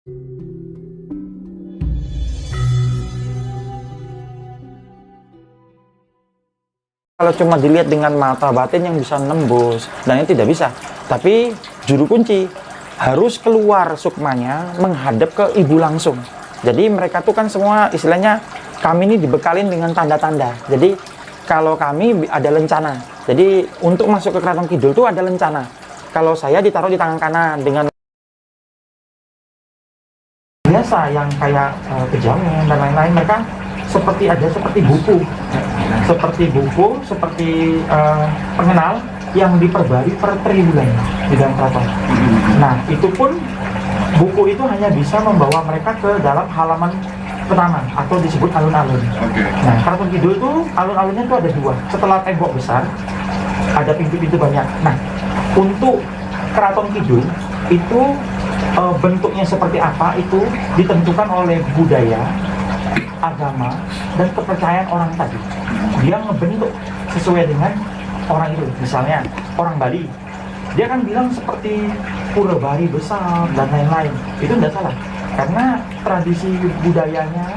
Kalau cuma dilihat dengan mata batin yang bisa nembus, dan itu tidak bisa. Tapi juru kunci harus keluar sukmanya menghadap ke ibu langsung. Jadi mereka tuh kan semua istilahnya kami ini dibekalin dengan tanda-tanda. Jadi kalau kami ada lencana. Jadi untuk masuk ke Keraton Kidul tuh ada lencana. Kalau saya ditaruh di tangan kanan dengan biasa yang kayak kejawen dan lain-lain, mereka seperti buku, seperti pengenal yang diperbarui per triwulan di dalam keraton. Nah, itu pun buku itu hanya bisa membawa mereka ke dalam halaman pertama atau disebut alun-alun. Nah, Keraton Kidul itu alun-alunnya itu ada dua. Setelah tembok besar, ada pintu-pintu banyak. Nah, untuk Keraton Kidul itu bentuknya seperti apa itu ditentukan oleh budaya, agama, dan kepercayaan orang tadi. Dia ngebentuk sesuai dengan orang itu. Misalnya orang Bali, dia kan bilang seperti pura Bali besar dan lain-lain. Itu tidak salah, karena tradisi budayanya,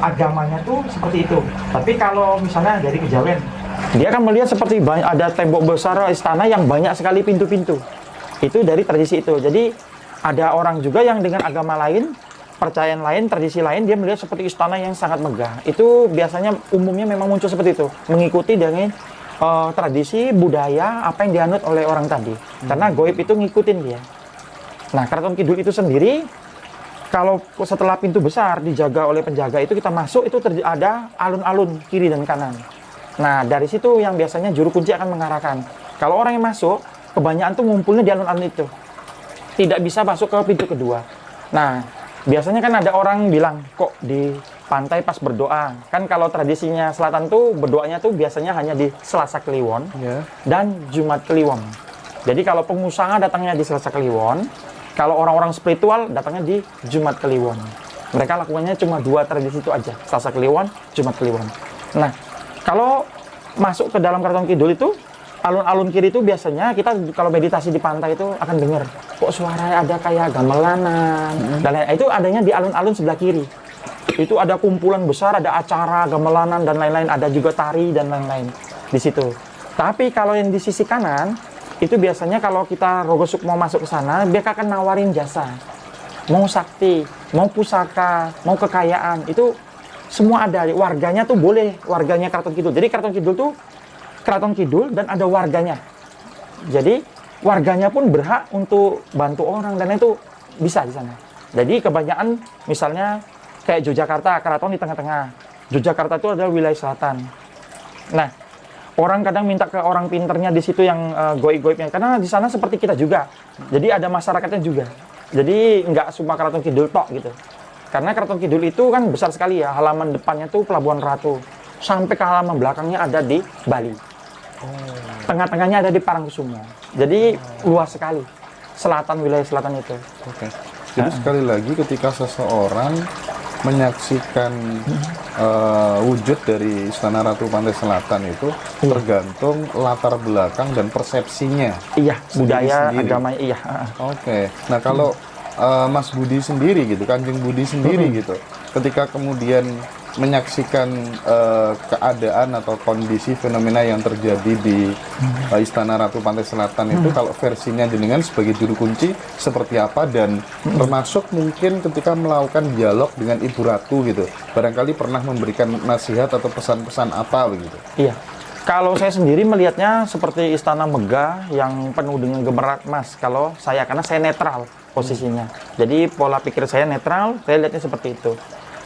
agamanya tuh seperti itu. Tapi kalau misalnya dari kejawen, dia akan melihat seperti ada tembok besar istana yang banyak sekali pintu-pintu. Itu dari tradisi itu. Jadi ada orang juga yang dengan agama lain, percayaan lain, tradisi lain, dia melihat seperti istana yang sangat megah. Itu biasanya umumnya memang muncul seperti itu, mengikuti dengan tradisi budaya apa yang dianut oleh orang tadi. Karena goib itu ngikutin dia. Nah, Keraton Kidul itu sendiri, kalau setelah pintu besar dijaga oleh penjaga itu kita masuk, itu ada alun-alun kiri dan kanan. Nah, dari situ yang biasanya juru kunci akan mengarahkan. Kalau orang yang masuk, kebanyakan tuh ngumpulnya di alun-alun itu. Tidak bisa masuk ke pintu kedua. Nah, biasanya kan ada orang bilang, kok di pantai pas berdoa. Kan kalau tradisinya selatan tuh berdoanya tuh biasanya hanya di Selasa Kliwon dan Jumat Kliwon. Jadi kalau pengusaha datangnya di Selasa Kliwon, kalau orang-orang spiritual datangnya di Jumat Kliwon. Mereka lakukannya cuma dua tradisi itu aja, Selasa Kliwon, Jumat Kliwon. Nah, kalau masuk ke dalam Keraton Kidul itu, alun-alun kiri itu biasanya kita kalau meditasi di pantai itu akan dengar kok suara ada kayak gamelanan dan lain-lain. Itu adanya di alun-alun sebelah kiri. Itu ada kumpulan besar, ada acara gamelanan dan lain-lain, ada juga tari dan lain-lain di situ. Tapi kalau yang di sisi kanan itu biasanya kalau kita Rogo Sukmo masuk ke sana, dia akan nawarin jasa. Mau sakti, mau pusaka, mau kekayaan, itu semua ada. Warganya tuh boleh, warganya Keraton Kidul. Jadi Keraton Kidul tuh Keraton Kidul dan ada warganya. Jadi warganya pun berhak untuk bantu orang dan itu bisa di sana. Jadi kebanyakan misalnya kayak Yogyakarta, keraton di tengah-tengah. Yogyakarta itu adalah wilayah selatan. Nah, orang kadang minta ke orang pinternya di situ yang goib-goibnya, karena di sana seperti kita juga. Jadi ada masyarakatnya juga. Jadi nggak semua Keraton Kidul tok gitu. Karena Keraton Kidul itu kan besar sekali ya, halaman depannya tuh Pelabuhan Ratu. Sampai ke halaman belakangnya ada di Bali. Tengah-tengahnya ada di Parangkusumo. Jadi luas sekali selatan, wilayah selatan itu. Jadi sekali lagi ketika seseorang menyaksikan wujud dari Istana Ratu Pantai Selatan itu tergantung latar belakang dan persepsinya. Iya, budaya, agamanya, iya. Nah kalau Mas Budi sendiri gitu, Kanjeng Budi sendiri gitu, ketika kemudian menyaksikan keadaan atau kondisi fenomena yang terjadi di Istana Ratu Pantai Selatan itu, kalau versinya jenengan sebagai juru kunci seperti apa, dan termasuk mungkin ketika melakukan dialog dengan Ibu Ratu gitu, barangkali pernah memberikan nasihat atau pesan-pesan apa begitu? Iya, kalau saya sendiri melihatnya seperti istana megah yang penuh dengan gemerlap emas. Kalau saya, karena saya netral posisinya, jadi pola pikir saya netral, saya lihatnya seperti itu.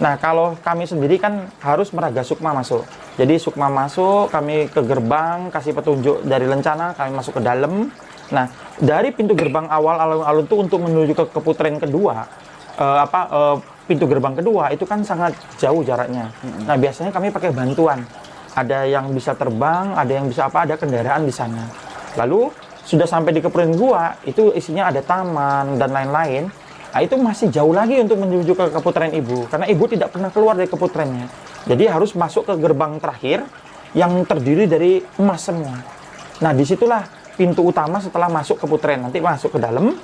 Nah, kalau kami sendiri kan harus meraga sukma masuk. Jadi sukma masuk, kami ke gerbang, kasih petunjuk dari lencana, kami masuk ke dalam. Nah, dari pintu gerbang awal alun-alun itu untuk menuju ke keputren kedua, pintu gerbang kedua itu kan sangat jauh jaraknya. Nah, biasanya kami pakai bantuan. Ada yang bisa terbang, ada yang bisa ada kendaraan di sana. Lalu sudah sampai di keputren gua, itu isinya ada taman dan lain-lain. Nah, itu masih jauh lagi untuk menuju ke keputren ibu, karena ibu tidak pernah keluar dari keputrennya. Jadi harus masuk ke gerbang terakhir yang terdiri dari emas semua. Nah, disitulah pintu utama setelah masuk keputren. Nanti masuk ke dalam,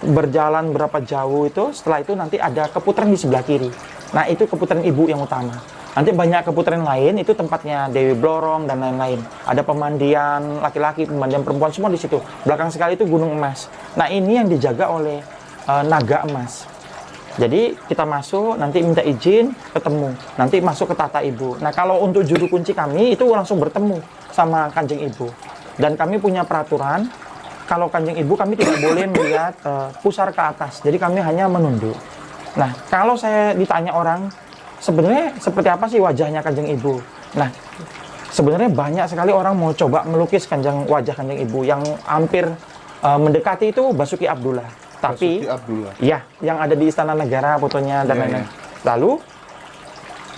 berjalan berapa jauh itu, setelah itu nanti ada keputaran di sebelah kiri. Nah, itu keputaran ibu yang utama. Nanti banyak keputaran lain, itu tempatnya Dewi Blorong dan lain-lain. Ada pemandian laki-laki, pemandian perempuan, semua di situ. Belakang sekali itu Gunung Emas. Nah, ini yang dijaga oleh naga emas. Jadi kita masuk, nanti minta izin, ketemu. Nanti masuk ke tata ibu. Nah, kalau untuk juru kunci kami, itu langsung bertemu sama Kanjeng Ibu. Dan kami punya peraturan, kalau Kanjeng Ibu kami tidak boleh melihat pusar ke atas. Jadi kami hanya menunduk. Nah, kalau saya ditanya orang, sebenarnya seperti apa sih wajahnya Kanjeng Ibu? Nah, sebenarnya banyak sekali orang mau coba melukis wajah Kanjeng Ibu. Yang hampir mendekati itu Basuki Abdullah. Tapi, Basuki Abdullah. ya, yang ada di Istana Negara fotonya dan Iya, lain-lain. iya. Lalu,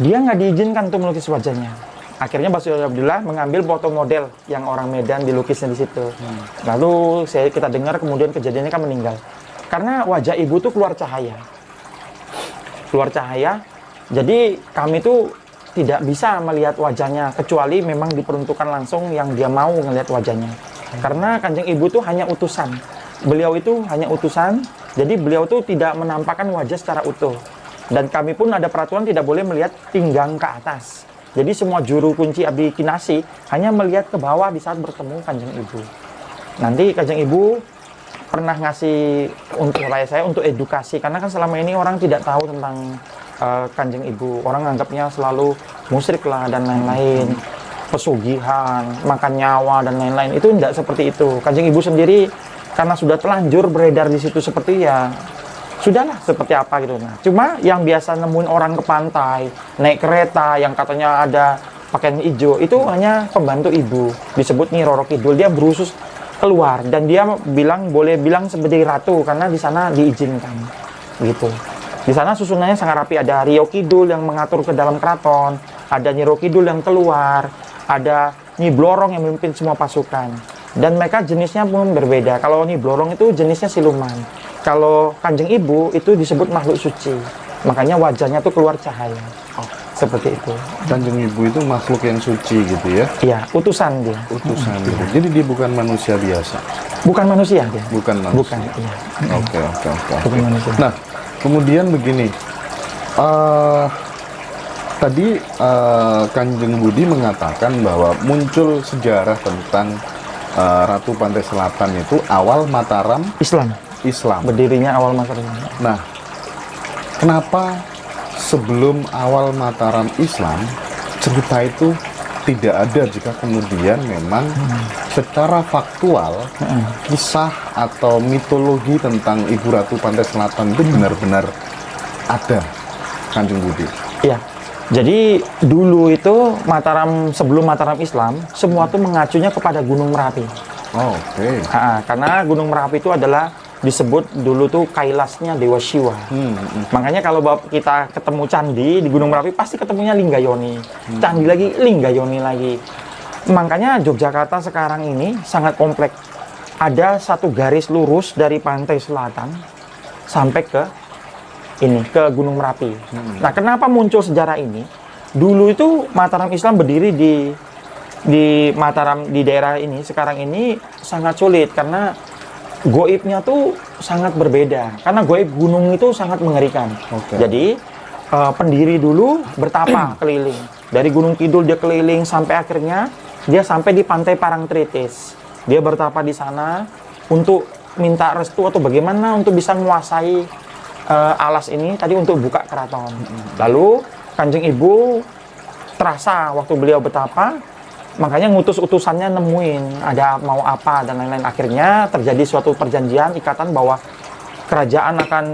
dia nggak diizinkan untuk melukis wajahnya. Akhirnya Basuki Abdullah mengambil foto model yang orang Medan dilukisnya di situ. Lalu kita dengar kemudian kejadiannya kan meninggal. Karena wajah ibu tuh keluar cahaya. Keluar cahaya. Jadi kami tuh tidak bisa melihat wajahnya kecuali memang diperuntukkan langsung yang dia mau melihat wajahnya. Karena Kanjeng Ibu tuh hanya utusan. Beliau itu hanya utusan. Jadi beliau tuh tidak menampakkan wajah secara utuh. Dan kami pun ada peraturan tidak boleh melihat pinggang ke atas. Jadi semua juru kunci Abdi Kinasi hanya melihat ke bawah di saat bertemu Kanjeng Ibu. Nanti Kanjeng Ibu pernah ngasih untuk saya untuk edukasi, karena kan selama ini orang tidak tahu tentang Kanjeng Ibu. Orang anggapnya selalu musyrik lah dan lain-lain, pesugihan, makan nyawa dan lain-lain. Itu tidak seperti itu. Kanjeng Ibu sendiri karena sudah telanjur beredar di situ seperti ya sudahlah seperti apa gitu. Nah, cuma yang biasa nemuin orang ke pantai, naik kereta yang katanya ada pakaian hijau, itu hanya pembantu ibu. Disebut Nyi Roro Kidul. Dia berusus keluar dan dia boleh bilang sebagai ratu karena di sana diizinkan. Gitu. Di sana susunannya sangat rapi. Ada Rio Kidul yang mengatur ke dalam keraton, ada Nyi Roro Kidul yang keluar, ada Nyi Blorong yang memimpin semua pasukan. Dan mereka jenisnya pun berbeda. Kalau Nyi Blorong itu jenisnya siluman. Kalau Kanjeng Ibu itu disebut makhluk suci. Makanya wajahnya tuh keluar cahaya. Seperti itu. Kanjeng Ibu itu makhluk yang suci gitu ya? Iya, utusan dia. Utusan gitu. Jadi dia bukan manusia biasa? Bukan manusia dia. Bukan manusia? Bukan, iya. Oke. Bukan manusia. Nah, kemudian begini. Tadi Kanjeng Budi mengatakan bahwa muncul sejarah tentang Ratu Pantai Selatan itu awal Mataram Islam. Berdirinya awal Mataram. Nah, kenapa sebelum awal Mataram Islam cerita itu tidak ada jika kemudian memang secara faktual kisah atau mitologi tentang Ibu Ratu Pantai Selatan itu benar-benar ada, Kanjeng Budi? Iya. Jadi dulu itu sebelum Mataram Islam, semua tuh mengacunya kepada Gunung Merapi. Oh, oke. Karena Gunung Merapi itu adalah disebut dulu tuh kailasnya Dewa Siwa. Makanya kalau kita ketemu candi di Gunung Merapi pasti ketemunya Linggayoni. Candi lagi, Linggayoni lagi. Makanya Yogyakarta sekarang ini sangat kompleks. Ada satu garis lurus dari pantai selatan sampai ke Gunung Merapi. Nah, kenapa muncul sejarah ini? Dulu itu Mataram Islam berdiri di Mataram, di daerah ini sekarang ini sangat sulit karena goibnya tuh sangat berbeda. Karena goib gunung itu sangat mengerikan. Jadi pendiri dulu bertapa keliling. Dari Gunung Kidul dia keliling sampai akhirnya dia sampai di Pantai Parangtritis. Dia bertapa di sana untuk minta restu atau bagaimana untuk bisa menguasai alas ini tadi untuk buka keraton. Lalu Kanjeng Ibu terasa waktu beliau bertapa, makanya ngutus utusannya nemuin ada mau apa dan lain-lain. Akhirnya terjadi suatu perjanjian ikatan bahwa kerajaan akan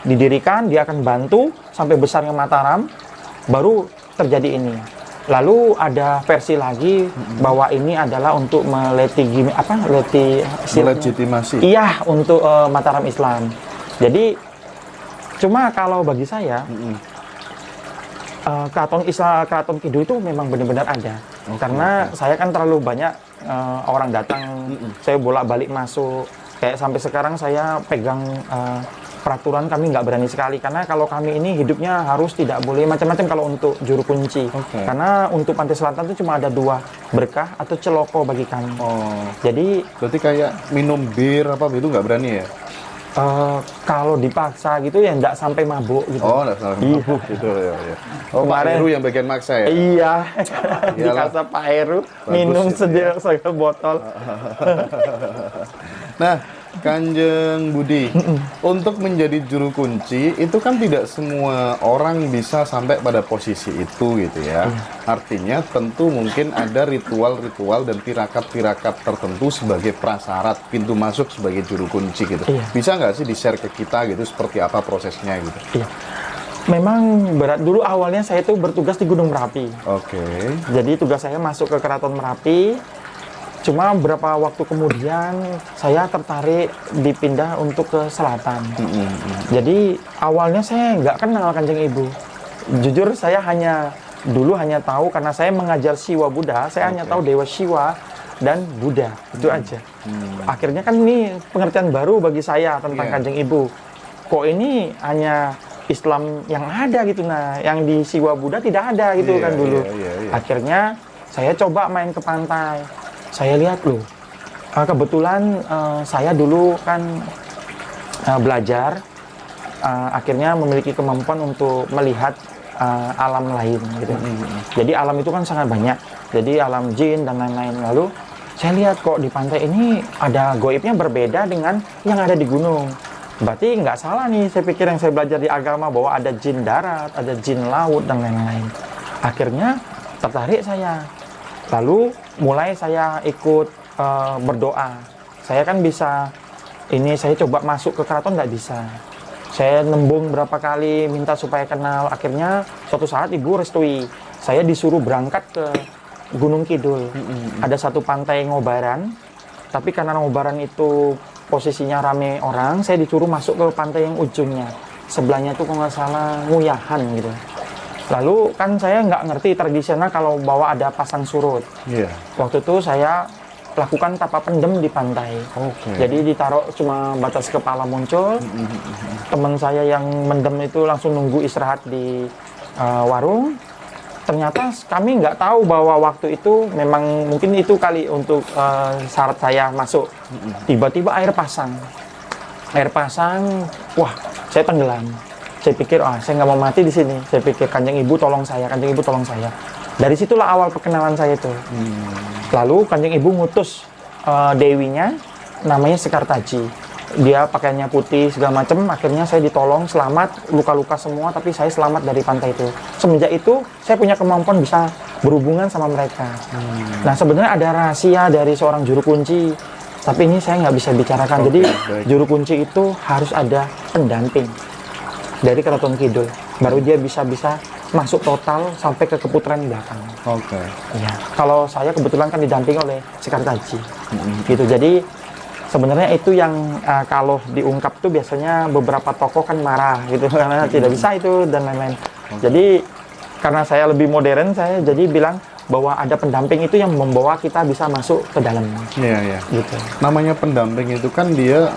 didirikan, dia akan bantu sampai besarnya Mataram, baru terjadi ini. Lalu ada versi lagi bahwa ini adalah untuk melegitimasi. Iya, untuk Mataram Islam. Jadi cuma kalau bagi saya Keraton Kidul itu memang benar-benar ada. Karena saya kan terlalu banyak orang datang, saya bolak-balik masuk. Kayak sampai sekarang saya pegang peraturan kami nggak berani sekali. Karena kalau kami ini hidupnya harus tidak boleh macam-macam kalau untuk juru kunci. Karena untuk Pantai Selatan itu cuma ada 2, berkah atau celoko bagi kami. Jadi berarti kayak minum bir apa itu nggak berani ya? Kalau dipaksa gitu ya nggak sampai mabuk gitu. Oh, nggak salah Iya. mabuk gitu ya. Oh, Pak Kemarin- Heru yang bagian maksa ya? Iya, Iyalah. dikasih Pak Heru minum itu ya. sedih botol. Nah, Kanjeng Budi, untuk menjadi juru kunci itu kan tidak semua orang bisa sampai pada posisi itu gitu ya. Artinya tentu mungkin ada ritual-ritual dan tirakat-tirakat tertentu sebagai prasyarat pintu masuk sebagai juru kunci gitu. Iya. Bisa nggak sih di-share ke kita gitu seperti apa prosesnya gitu? Iya. Memang berat dulu awalnya saya tuh bertugas di Gunung Merapi. Oke. Jadi tugas saya masuk ke Keraton Merapi. Cuma beberapa waktu kemudian saya tertarik dipindah untuk ke selatan. Jadi awalnya saya nggak kenal Kanjeng Ibu. Jujur saya dulu hanya tahu karena saya mengajar Siwa Buddha, saya hanya tahu Dewa Siwa dan Buddha, itu aja. Akhirnya kan ini pengertian baru bagi saya tentang Iya. Kanjeng Ibu. Kok ini hanya Islam yang ada gitu, nah yang di Siwa Buddha tidak ada gitu Iya, kan dulu. iya. Akhirnya saya coba main ke pantai. Saya lihat loh, kebetulan saya dulu kan belajar, akhirnya memiliki kemampuan untuk melihat alam lain gitu. Jadi alam itu kan sangat banyak. Jadi alam jin dan lain-lain. Lalu saya lihat kok di pantai ini ada goibnya berbeda dengan yang ada di gunung. Berarti nggak salah nih, saya pikir yang saya belajar di agama bahwa ada jin darat, ada jin laut dan lain-lain. Akhirnya tertarik saya. Lalu mulai saya ikut berdoa. Saya kan bisa, saya coba masuk ke keraton nggak bisa. Saya nembung berapa kali minta supaya kenal. Akhirnya suatu saat ibu restui. Saya disuruh berangkat ke Gunung Kidul. Ada satu pantai Ngobaran. Tapi karena Ngobaran itu posisinya rame orang, saya disuruh masuk ke pantai yang ujungnya. Sebelahnya itu kalau nggak salah Nguyahan gitu. Lalu kan saya nggak ngerti tradisional kalau bawa ada pasang surut. Iya. Waktu itu saya lakukan tapa pendem di pantai. Oke. Jadi ditaruh cuma batas kepala muncul. Teman saya yang mendem itu langsung nunggu istirahat di warung. Ternyata kami nggak tahu bahwa waktu itu memang mungkin itu kali untuk syarat saya masuk. Tiba-tiba air pasang. Air pasang, wah saya tenggelam. Saya pikir, saya nggak mau mati di sini. Saya pikir Kanjeng Ibu tolong saya, Kanjeng Ibu tolong saya. Dari situlah awal perkenalan saya itu. Lalu Kanjeng Ibu ngutus dewinya, namanya Sekartaji. Dia pakaiannya putih segala macam. Akhirnya saya ditolong, selamat, luka-luka semua, tapi saya selamat dari pantai itu. Semenjak itu saya punya kemampuan bisa berhubungan sama mereka. Nah sebenarnya ada rahasia dari seorang juru kunci, tapi ini saya nggak bisa bicarakan. Jadi baik. juru kunci itu harus ada pendamping dari Keraton Kidul, baru dia bisa masuk total sampai ke keputaran belakang. Oke. Ya, kalau saya kebetulan kan didampingi oleh Sekartaji, gitu. Jadi sebenarnya itu yang kalau diungkap tuh biasanya beberapa tokoh kan marah gitu karena tidak bisa itu dan lain-lain. Jadi karena saya lebih modern, saya jadi bilang bahwa ada pendamping itu yang membawa kita bisa masuk ke dalam. Iya. Gitu. Namanya pendamping itu kan dia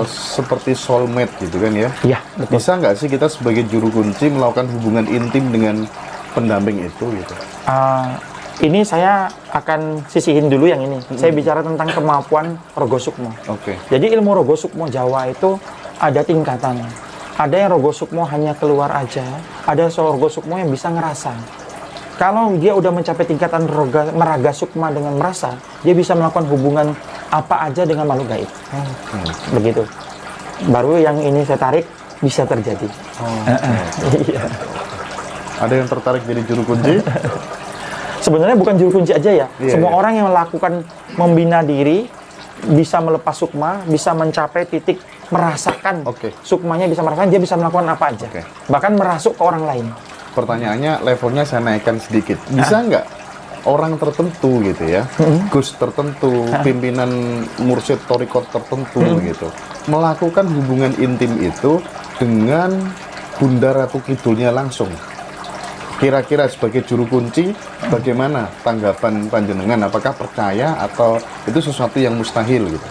seperti soulmate gitu kan ya. Iya, betul. Bisa nggak sih kita sebagai juru kunci melakukan hubungan intim dengan pendamping itu gitu? Ini saya akan sisihin dulu yang ini. Saya bicara tentang kemampuan Rogo Sukmo. Oke. Jadi ilmu Rogo Sukmo Jawa itu ada tingkatan. Ada yang Rogo Sukmo hanya keluar aja, ada Rogo Sukmo yang bisa ngerasa. Kalau dia udah mencapai tingkatan meraga sukma dengan merasa, dia bisa melakukan hubungan apa aja dengan makhluk gaib. Begitu. Baru yang ini saya tarik bisa terjadi. Iya. Ada yang tertarik jadi juru kunci? Sebenarnya bukan juru kunci aja ya. Iya, Semua iya. orang yang melakukan membina diri bisa melepas sukma, bisa mencapai titik merasakan Oke. sukmanya, bisa merasakan, dia bisa melakukan apa aja. Oke. Bahkan merasuk ke orang lain. Pertanyaannya levelnya saya naikkan sedikit. Bisa nggak orang tertentu gitu ya, gus tertentu, pimpinan mursyid torikot tertentu gitu, melakukan hubungan intim itu dengan Bunda Ratu Kidulnya langsung? Kira-kira sebagai juru kunci, bagaimana tanggapan panjenengan? Apakah percaya atau itu sesuatu yang mustahil gitu?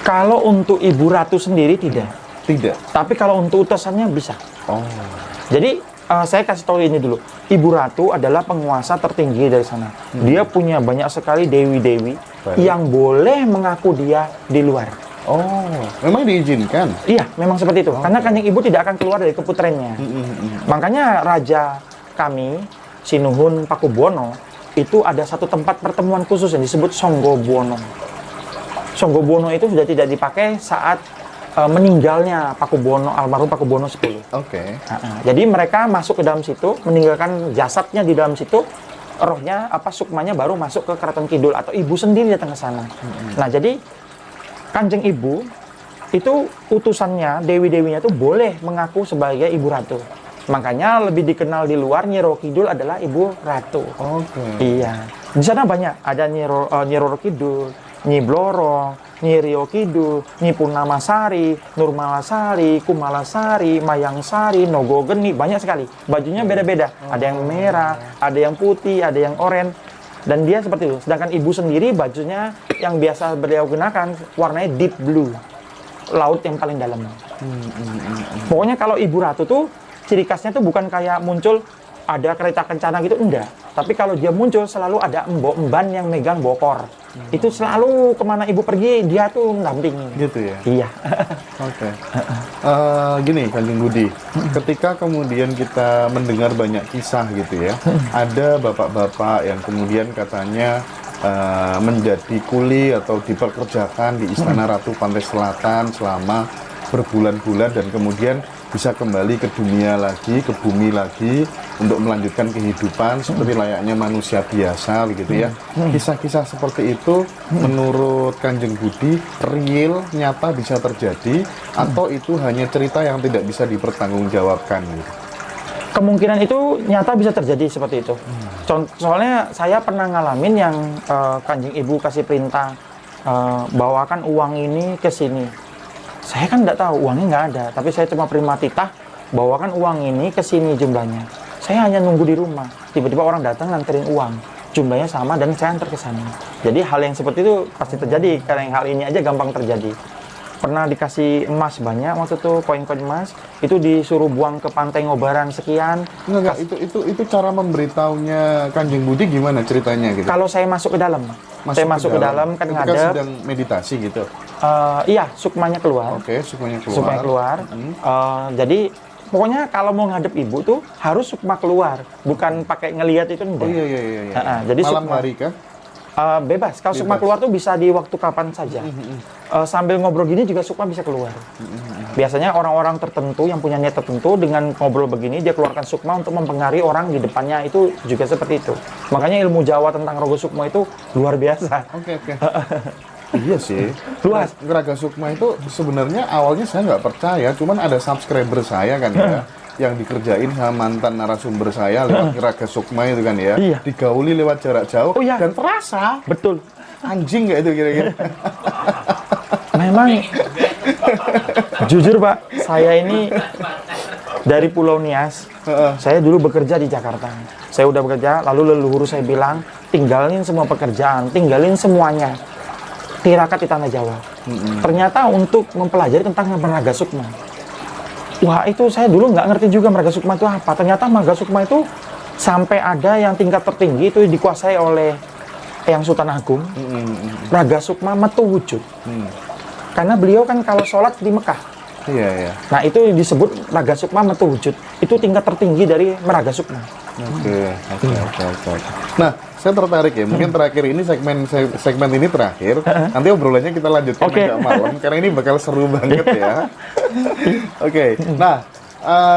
Kalau untuk Ibu Ratu sendiri tidak. Tidak. Tapi kalau untuk utusannya bisa. Oh, Jadi saya kasih tahu ini dulu. Ibu Ratu adalah penguasa tertinggi dari sana. Dia punya banyak sekali dewi-dewi Baik. yang boleh mengaku dia di luar. Oh, memang diizinkan? Iya, memang seperti itu. Karena Kanjeng Ibu tidak akan keluar dari keputrennya. Makanya raja kami, Sinuhun Pakubuwono, itu ada satu tempat pertemuan khusus yang disebut Songgobuwono. Songgobuwono itu sudah tidak dipakai saat meninggalnya Pakubuwono, almarhum Pakubuwono 10. Oke. Jadi mereka masuk ke dalam situ, meninggalkan jasadnya di dalam situ, rohnya sukmanya baru masuk ke Keraton Kidul atau ibu sendiri datang ke sana. Nah, jadi Kanjeng Ibu itu utusannya, dewi-dewinya itu boleh mengaku sebagai Ibu Ratu. Makanya lebih dikenal di luar Nyi Roro Kidul adalah Ibu Ratu. Oke. Iya. Di sana banyak, ada Nyi Roro Kidul, Nyi Blorong, Nyi Rio Kidul, Nyi Purnamasari, Nurmalasari, Kumalasari, Mayangsari, Nogogeni, banyak sekali. Bajunya beda-beda. Ada yang merah, ada yang putih, ada yang oranye. Dan dia seperti itu. Sedangkan ibu sendiri bajunya yang biasa beliau gunakan warnanya deep blue. Laut yang paling dalam. Pokoknya kalau Ibu Ratu tuh ciri khasnya tuh bukan kayak muncul ada kereta kencana gitu, enggak. Tapi kalau dia muncul selalu ada emban yang megang bokor. Itu selalu kemana ibu pergi dia tuh mendampingi. Gitu ya? Iya. Oke. Gini Kanjeng Budi, ketika kemudian kita mendengar banyak kisah gitu ya, ada bapak-bapak yang kemudian katanya menjadi kuli atau dipekerjakan di Istana Ratu Pantai Selatan selama berbulan-bulan dan kemudian bisa kembali ke dunia lagi, ke bumi lagi untuk melanjutkan kehidupan seperti layaknya manusia biasa begitu ya. Kisah-kisah seperti itu menurut Kanjeng Budi real, nyata bisa terjadi atau itu hanya cerita yang tidak bisa dipertanggungjawabkan gitu? Kemungkinan itu nyata bisa terjadi seperti itu. Soalnya saya pernah ngalamin yang Kanjeng Ibu kasih perintah bawakan uang ini ke sini. Saya kan nggak tahu, uangnya nggak ada. Tapi saya cuma terima titah, bawakan uang ini ke sini jumlahnya. Saya hanya nunggu di rumah. Tiba-tiba orang datang nganterin uang. Jumlahnya sama dan saya antar ke sana. Jadi hal yang seperti itu pasti terjadi. Karena yang hal ini aja gampang terjadi. Pernah dikasih emas banyak waktu itu, koin-koin emas. Itu disuruh buang ke pantai Ngobaran sekian. Enggak, itu cara memberitahunya Kanjeng Budi gimana ceritanya gitu? Kalau saya masuk ke dalam. Saya masuk ke dalam kan ketika ngadep. sedang meditasi gitu? Iya, sukmanya keluar. Oke, sukmanya keluar. Sukmanya keluar. Jadi pokoknya kalau mau ngadep ibu tuh harus sukma keluar, bukan pakai ngelihat itu enggak. Oh iya. Jadi Malam sukma, hari kah? bebas. Kalau sukma keluar tuh bisa di waktu kapan saja. Sambil ngobrol gini juga sukma bisa keluar. Biasanya orang-orang tertentu yang punya niat tertentu dengan ngobrol begini dia keluarkan sukma untuk mempengaruhi orang di depannya, itu juga seperti itu. Makanya ilmu Jawa tentang Rogo Sukma itu luar biasa. Oke. Iya sih. Luas. Raga Sukma itu sebenarnya awalnya saya nggak percaya, cuman ada subscriber saya kan ya, yang dikerjain sama mantan narasumber saya lewat Raga Sukma itu kan ya. Iya. Digauli lewat jarak jauh dan terasa. Betul. Anjing nggak itu kira-kira? Memang jujur Pak, saya ini dari Pulau Nias. Saya dulu bekerja di Jakarta. Saya udah bekerja, lalu leluhur saya bilang, tinggalin semua pekerjaan, tinggalin semuanya. Tirakat di tanah Jawa. Ternyata untuk mempelajari tentang Meraga Sukma. Wah, itu saya dulu nggak ngerti juga Meraga Sukma itu apa. Ternyata Meraga Sukma itu sampai ada yang tingkat tertinggi itu dikuasai oleh Eyang Sultan Agung. Raga Sukma metu wujud. Karena beliau kan kalau sholat di Mekah. Iya. Nah, itu disebut Raga Sukma metu wujud. Itu tingkat tertinggi dari Meraga Sukma. Oke. Nah, saya tertarik ya. Mungkin terakhir ini segmen ini terakhir. Nanti obrolannya kita lanjutkan agak malam karena ini bakal seru banget ya. Oke. Nah,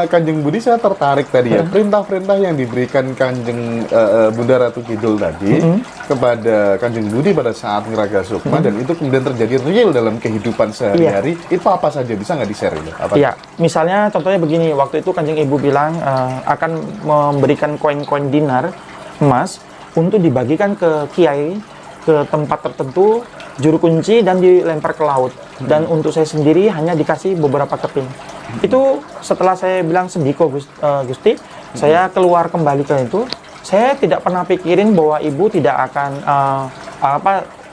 Kanjeng Budi saya tertarik tadi ya. Perintah-perintah yang diberikan Kanjeng Bunda Ratu Kidul tadi kepada Kanjeng Budi pada saat Ngeraga Sukma dan itu kemudian terjadi real dalam kehidupan sehari-hari. Itu apa saja? Bisa nggak di-share itu? Iya, misalnya contohnya begini. Waktu itu Kanjeng Ibu bilang akan memberikan koin-koin dinar emas untuk dibagikan ke kiai, ke tempat tertentu, juru kunci, dan dilempar ke laut. Dan untuk saya sendiri hanya dikasih beberapa keping. Itu setelah saya bilang sendiko Gusti, saya keluar kembali ke itu. Saya tidak pernah pikirin bahwa ibu tidak akan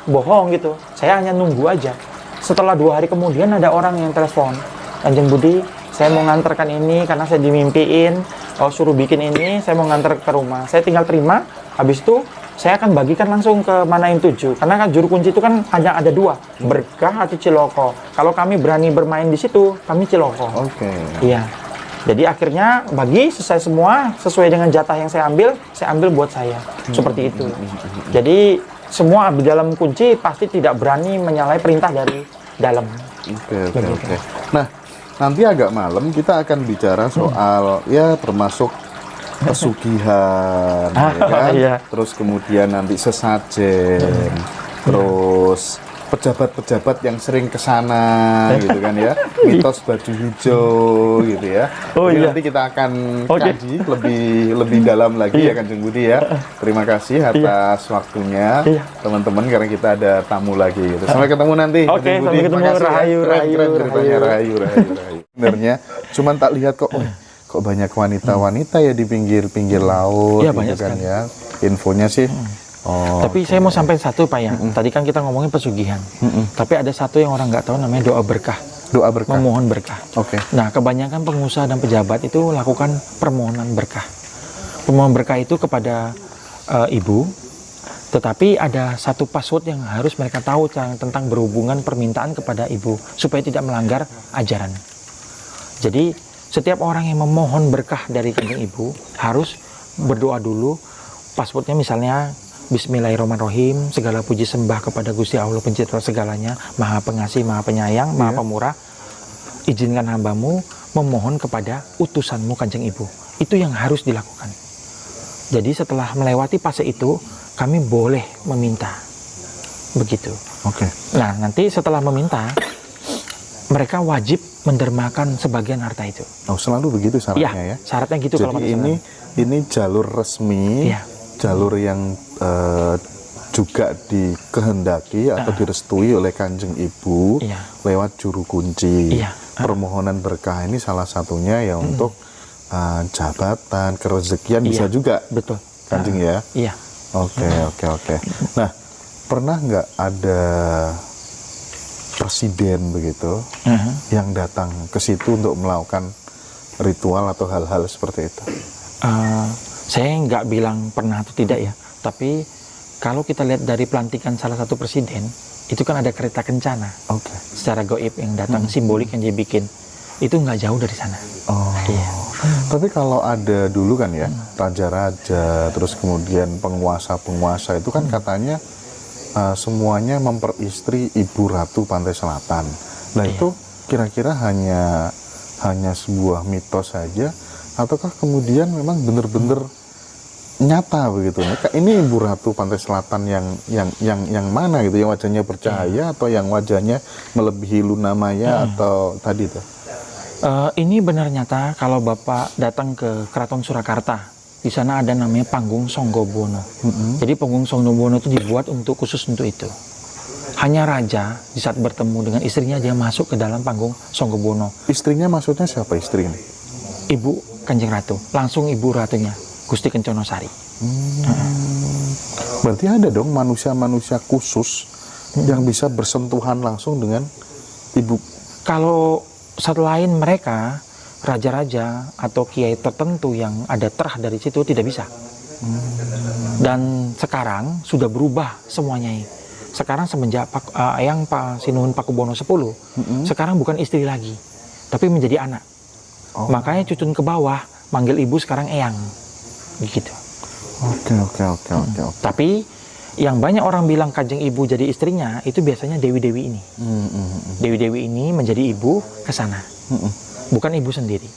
bohong gitu. Saya hanya nunggu aja. Setelah 2 hari kemudian ada orang yang telepon, Kanjeng Budi, saya mau nganterkan ini karena saya dimimpiin, suruh bikin ini, saya mau nganter ke rumah. Saya tinggal terima. Habis itu saya akan bagikan langsung ke Manaim 7. Karena kan juru kunci itu kan hanya ada 2, berkah atau ciloko. Kalau kami berani bermain di situ, kami ciloko. Oke. Iya. Jadi akhirnya bagi selesai semua sesuai dengan jatah yang saya ambil buat saya. Seperti itu. Jadi semua di dalam kunci pasti tidak berani menyalahi perintah dari dalam. Oke. Nah, nanti agak malam kita akan bicara soal ya termasuk pesugihan, ya kan? Iya. Terus kemudian nanti sesajen, terus pejabat-pejabat yang sering kesana, gitu kan ya, mitos baju hijau, gitu ya. Oh, Jadi iya. nanti kita akan Oke. kaji lebih dalam lagi ya Kanjeng Budi ya. Terima kasih atas waktunya, Iya. teman-teman, karena kita ada tamu lagi. Gitu. Sampai ketemu nanti. Oke, Kanjeng Budi. sampai ketemu. Makasih ya. Rahayu, Keren rahayu, ceritanya, rahayu. Sebenarnya, cuman tak lihat kok. Kok banyak wanita-wanita ya di pinggir-pinggir laut, Iya, gitu banyak kan sekali. ya. Infonya sih. Oh, Tapi saya mau sampaikan satu Pak ya. Tadi kan kita ngomongin pesugihan. Tapi ada satu yang orang nggak tahu namanya doa berkah. doa berkah. Memohon berkah. Oke. Nah, kebanyakan pengusaha dan pejabat itu lakukan permohonan berkah. Permohonan berkah itu kepada ibu. Tetapi ada satu password yang harus mereka tahu tentang berhubungan permintaan kepada ibu supaya tidak melanggar ajaran. Jadi setiap orang yang memohon berkah dari kanjeng ibu harus berdoa dulu. Passwordnya misalnya Bismillahirrahmanirrahim, segala puji sembah kepada Gusti Allah pencipta segalanya, Maha Pengasih, Maha Penyayang, Maha Pemurah. Izinkan hambamu memohon kepada utusanmu kanjeng ibu. Itu yang harus dilakukan. Jadi setelah melewati fase itu, kami boleh meminta. Begitu. Oke. Nah, nanti setelah meminta, mereka wajib mendermakan sebagian harta itu. Oh, selalu begitu syaratnya ya. Syaratnya gitu. Jadi kalau pakai ini jalur resmi, Iya. jalur yang juga dikehendaki atau direstui oleh Kanjeng Ibu Iya. lewat juru kunci. Iya. Permohonan berkah ini salah satunya ya untuk jabatan, kerezekian bisa Iya. juga, Betul. Kanjeng ya. Iya. Oke. Nah, pernah nggak ada presiden begitu yang datang ke situ untuk melakukan ritual atau hal-hal seperti itu? Saya nggak bilang pernah atau tidak ya, tapi kalau kita lihat dari pelantikan salah satu presiden, itu kan ada kereta kencana Oke. secara goib yang datang, simbolik yang dia bikin, itu nggak jauh dari sana. Oh. Iya. Tapi kalau ada dulu kan ya, raja-raja, terus kemudian penguasa-penguasa itu kan katanya semuanya memperistri Ibu Ratu Pantai Selatan. Nah itu kira-kira hanya sebuah mitos saja, ataukah kemudian memang benar-benar nyata begitu? Ini Ibu Ratu Pantai Selatan yang mana gitu? Yang wajahnya bercahaya atau yang wajahnya melebihi Luna Maya atau tadi tuh? Ini benar nyata kalau Bapak datang ke Keraton Surakarta. Di sana ada namanya panggung Songgobono. Jadi panggung Songgobono itu dibuat khusus untuk itu. Hanya raja di saat bertemu dengan istrinya dia masuk ke dalam panggung Songgobono. Istrinya maksudnya siapa istri ini? Ibu Kanjeng Ratu, langsung ibu ratunya Gusti Kencono Sari. Berarti ada dong manusia-manusia khusus yang bisa bersentuhan langsung dengan ibu. Kalau selain mereka, raja-raja atau kiai tertentu yang ada terah dari situ tidak bisa. Dan sekarang sudah berubah semuanya. Sekarang semenjak Eyang Sinuhun Pakubono X, sekarang bukan istri lagi, tapi menjadi anak. Makanya cucun ke bawah, manggil ibu sekarang Eyang. Gitu. Oke. Tapi yang banyak orang bilang kanjeng ibu jadi istrinya, itu biasanya dewi-dewi ini. Dewi-dewi ini menjadi ibu ke sana. Bukan ibu sendiri.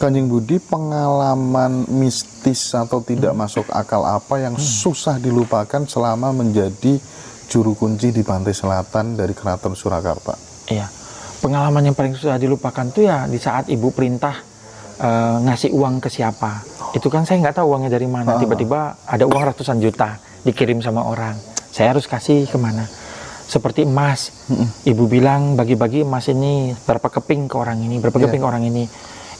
Kanjeng Budi, pengalaman mistis atau tidak masuk akal apa yang susah dilupakan selama menjadi juru kunci di Pantai Selatan dari Keraton Surakarta? Iya. Pengalaman yang paling susah dilupakan tuh ya di saat ibu perintah ngasih uang ke siapa. Itu kan saya nggak tahu uangnya dari mana. Tiba-tiba ada uang ratusan juta dikirim sama orang. Saya harus kasih kemana? Seperti emas. Ibu bilang bagi-bagi emas ini berapa keping ke orang ini, berapa keping ke orang ini.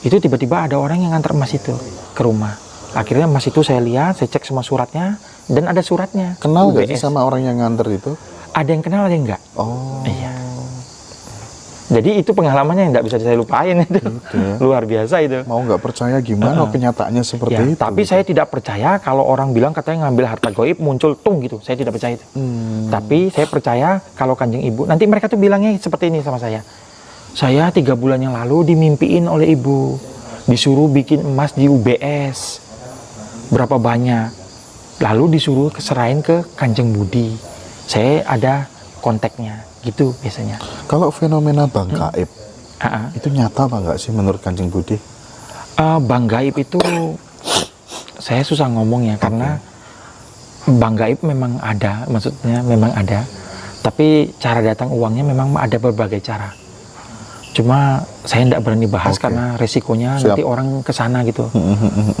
Itu tiba-tiba ada orang yang ngantar emas itu ke rumah. Akhirnya emas itu saya lihat, saya cek semua suratnya, dan ada suratnya. Kenal nggak sih UBS. sama orang yang nganter itu? Ada yang kenal, ada yang enggak. Oh. Iya. Jadi itu pengalamannya yang nggak bisa saya lupain itu. Luar biasa itu. Mau nggak percaya gimana kenyataannya seperti Ya, itu. tapi saya tidak percaya kalau orang bilang katanya ngambil harta gaib muncul tung gitu. Saya tidak percaya itu. Tapi saya percaya kalau Kanjeng Ibu, nanti mereka tuh bilangnya seperti ini sama saya. Saya 3 bulan yang lalu dimimpiin oleh Ibu, disuruh bikin emas di UBS. Berapa banyak? Lalu disuruh serahin ke Kanjeng Budi. Saya ada kontaknya, gitu biasanya. Kalau fenomena bang gaib, itu nyata apa nggak sih menurut Kanjeng Budi? Bang gaib itu saya susah ngomong ya, karena bang gaib memang ada, maksudnya memang ada. Tapi cara datang uangnya memang ada berbagai cara. Cuma saya tidak berani bahas karena resikonya nanti orang kesana gitu.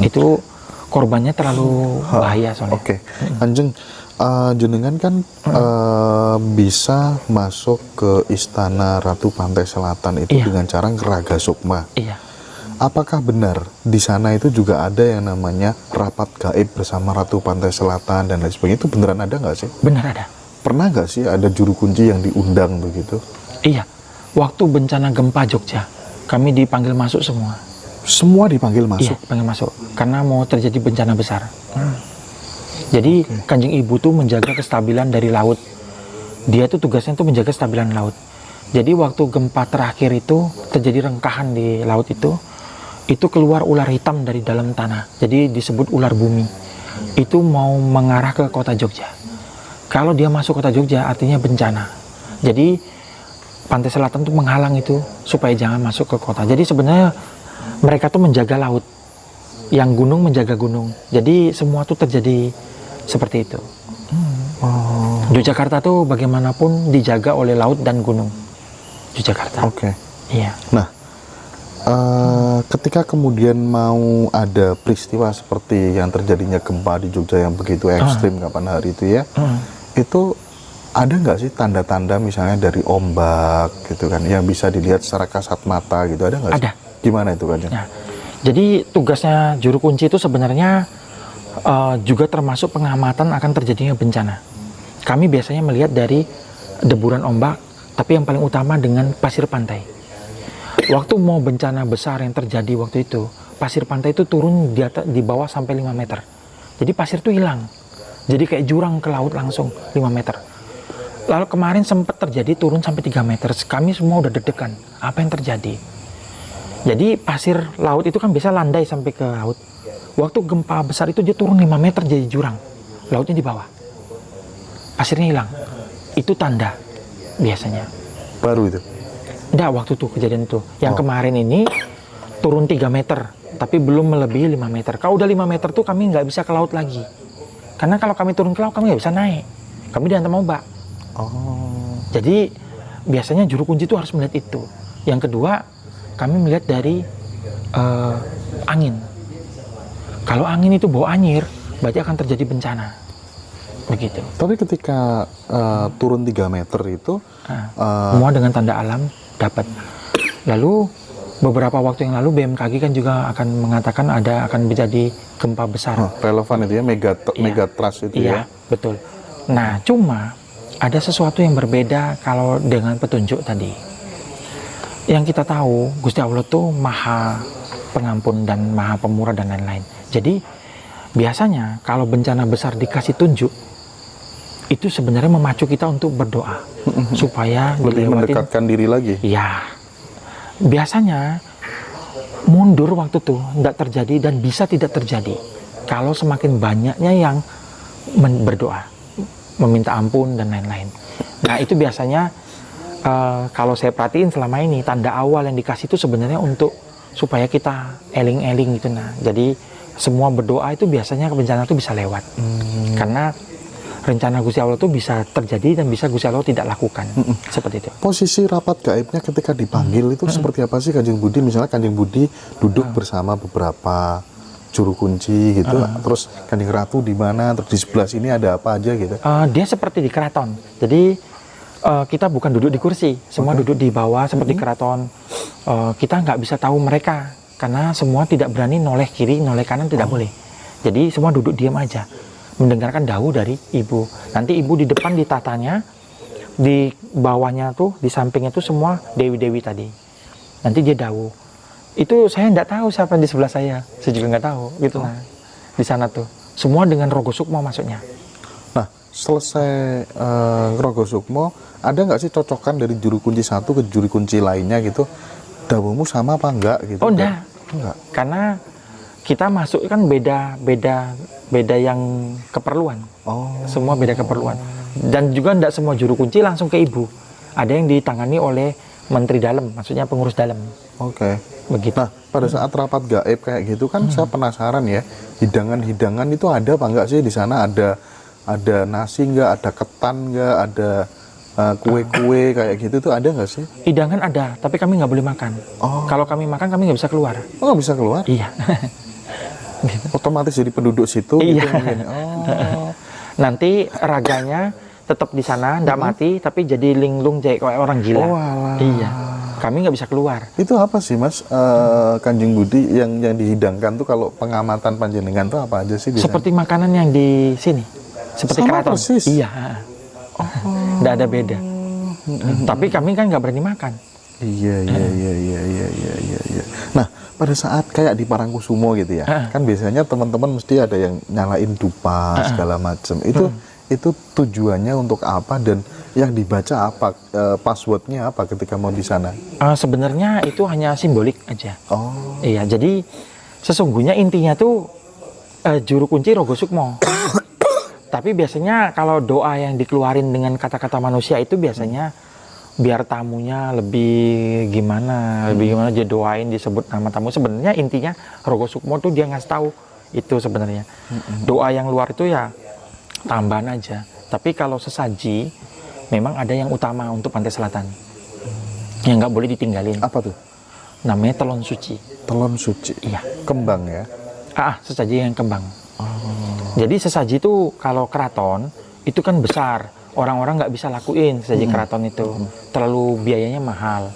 Itu korbannya terlalu bahaya soalnya. Kanjeng, jenengan kan bisa masuk ke Istana Ratu Pantai Selatan itu dengan cara ngeraga sukma. Iya. Apakah benar di sana itu juga ada yang namanya rapat gaib bersama Ratu Pantai Selatan dan lain sebagainya? Itu beneran ada nggak sih? Benar ada. Pernah nggak sih ada juru kunci yang diundang begitu? Iya. Waktu bencana gempa Jogja, kami dipanggil masuk semua. Semua dipanggil masuk? Iya, panggil masuk. Karena mau terjadi bencana besar. Jadi Kanjeng Ibu tuh menjaga kestabilan dari laut. Dia tuh tugasnya tuh menjaga kestabilan laut. Jadi waktu gempa terakhir itu terjadi rengkahan di laut itu keluar ular hitam dari dalam tanah. Jadi disebut ular bumi. Itu mau mengarah ke kota Jogja. Kalau dia masuk kota Jogja artinya bencana. Jadi Pantai Selatan tuh menghalang itu supaya jangan masuk ke kota. Jadi sebenarnya mereka tuh menjaga laut. Yang gunung menjaga gunung. Jadi semua tuh terjadi seperti itu. Yogyakarta tuh bagaimanapun dijaga oleh laut dan gunung. Yogyakarta. Iya. Nah, ketika kemudian mau ada peristiwa seperti yang terjadinya gempa di Jogja yang begitu ekstrim kapan hari itu ya, itu ada nggak sih tanda-tanda misalnya dari ombak gitu kan, yang bisa dilihat secara kasat mata gitu, ada nggak sih? Ada. Gimana itu kan? Nah, jadi tugasnya juru kunci itu sebenarnya juga termasuk pengamatan akan terjadinya bencana. Kami biasanya melihat dari deburan ombak, tapi yang paling utama dengan pasir pantai. Waktu mau bencana besar yang terjadi waktu itu, pasir pantai itu turun di bawah sampai 5 meter. Jadi pasir itu hilang. Jadi kayak jurang ke laut langsung 5 meter. Lalu kemarin sempat terjadi turun sampai 3 meter. Kami semua udah deg-degan. Apa yang terjadi? Jadi pasir laut itu kan bisa landai sampai ke laut. Waktu gempa besar itu dia turun 5 meter jadi jurang. Lautnya di bawah. Pasirnya hilang. Itu tanda biasanya. Baru itu? Enggak, waktu itu kejadian itu. Yang kemarin ini turun 3 meter. Tapi belum melebihi 5 meter. Kalau udah 5 meter tuh kami nggak bisa ke laut lagi. Karena kalau kami turun ke laut kami nggak bisa naik. Kami dihantam ombak. Jadi biasanya juru kunci itu harus melihat itu. Yang kedua, kami melihat dari angin. Kalau angin itu bawa anyir, berarti akan terjadi bencana. Begitu. Tapi ketika turun 3 meter itu semua dengan tanda alam dapat. Lalu beberapa waktu yang lalu BMKG kan juga akan mengatakan akan menjadi gempa besar. Relevan itu ya, megatrust itu ya. Betul. Nah, cuma ada sesuatu yang berbeda kalau dengan petunjuk tadi. Yang kita tahu, Gusti Allah tuh Maha Pengampun dan Maha Pemurah dan lain-lain. Jadi biasanya kalau bencana besar dikasih tunjuk, itu sebenarnya memacu kita untuk berdoa supaya lebih mendekatkan diri lagi. Ya, biasanya mundur waktu itu tidak terjadi dan bisa tidak terjadi kalau semakin banyaknya yang berdoa, meminta ampun dan lain-lain. Nah itu biasanya kalau saya perhatiin selama ini tanda awal yang dikasih itu sebenarnya untuk supaya kita eling-eling gitu. Nah jadi semua berdoa itu biasanya bencana itu bisa lewat karena rencana Gusti Allah itu bisa terjadi dan bisa Gusti Allah tidak lakukan. Seperti itu. Posisi rapat gaibnya ketika dipanggil itu seperti apa sih Kanjeng Budi? Misalnya Kanjeng Budi duduk bersama beberapa juru kunci gitu, terus Kanjeng Ratu di mana, terus di sebelah sini ada apa aja gitu? Dia seperti di keraton. Jadi kita bukan duduk di kursi, semua duduk di bawah seperti keraton. Kita nggak bisa tahu mereka karena semua tidak berani noleh kiri, noleh kanan tidak boleh. Jadi semua duduk diam aja, mendengarkan dahulu dari ibu. Nanti ibu di depan ditatanya, Di bawahnya tuh, di sampingnya tuh semua dewi-dewi tadi. Nanti dia dawuh. Itu saya nggak tahu siapa di sebelah saya juga nggak tahu gitu. Nah, di sana tuh semua dengan Rogo Sukmo masuknya. Nah, selesai Rogo Sukmo, ada nggak sih cocokan dari juru kunci satu ke juru kunci lainnya gitu? Dawuhmu sama apa enggak gitu? Oh enggak. Enggak. Karena kita masuk kan beda yang keperluan. Oh. Semua beda keperluan. Dan juga enggak semua juru kunci langsung ke ibu. Ada yang ditangani oleh menteri dalam, maksudnya pengurus dalam. Oke. Begitu. Nah, pada saat rapat gaib kayak gitu kan saya penasaran ya, hidangan-hidangan itu ada apa enggak sih di sana? Ada nasi enggak, ada ketan enggak, ada kue-kue kayak gitu tuh ada nggak sih? Hidangan ada, tapi kami nggak boleh makan. Oh. Kalau kami makan, kami nggak bisa keluar. Oh, nggak bisa keluar? Iya. Otomatis jadi penduduk situ Iya. gitu mungkin. Oh. Nanti raganya tetap di sana, nggak mati, tapi jadi linglung kayak orang gila. Oh, alah. Iya. Kami nggak bisa keluar. Itu apa sih Mas, Kanjeng Budi yang dihidangkan tuh kalau pengamatan panjenengan tuh apa aja sih di sana? Seperti makanan yang di sini, seperti Sama keraton. persis? Iya. Nggak ada beda. Tapi kami kan nggak berani makan. Iya. Nah, pada saat kayak di Parangkusumo gitu ya, kan biasanya teman-teman mesti ada yang nyalain dupa segala macam. Itu tujuannya untuk apa dan yang dibaca apa, passwordnya apa ketika mau di sana? Sebenarnya itu hanya simbolik aja. Oh. Iya, jadi sesungguhnya intinya tuh juru kunci Rogo Sukmo. Tapi biasanya kalau doa yang dikeluarin dengan kata-kata manusia itu biasanya biar tamunya lebih gimana dia doain disebut nama tamu. Sebenarnya intinya Rogo Sukmo tuh dia ngasih tahu itu sebenarnya. Doa yang luar itu ya tambahan aja. Tapi kalau sesaji memang ada yang utama untuk pantai selatan. Yang nggak boleh ditinggalin. Apa tuh? Namanya telon suci. Telon suci. Iya. Kembang ya. Sesaji yang kembang. Jadi sesaji itu kalau keraton itu kan besar, orang-orang nggak bisa lakuin sesaji keraton itu, terlalu biayanya mahal.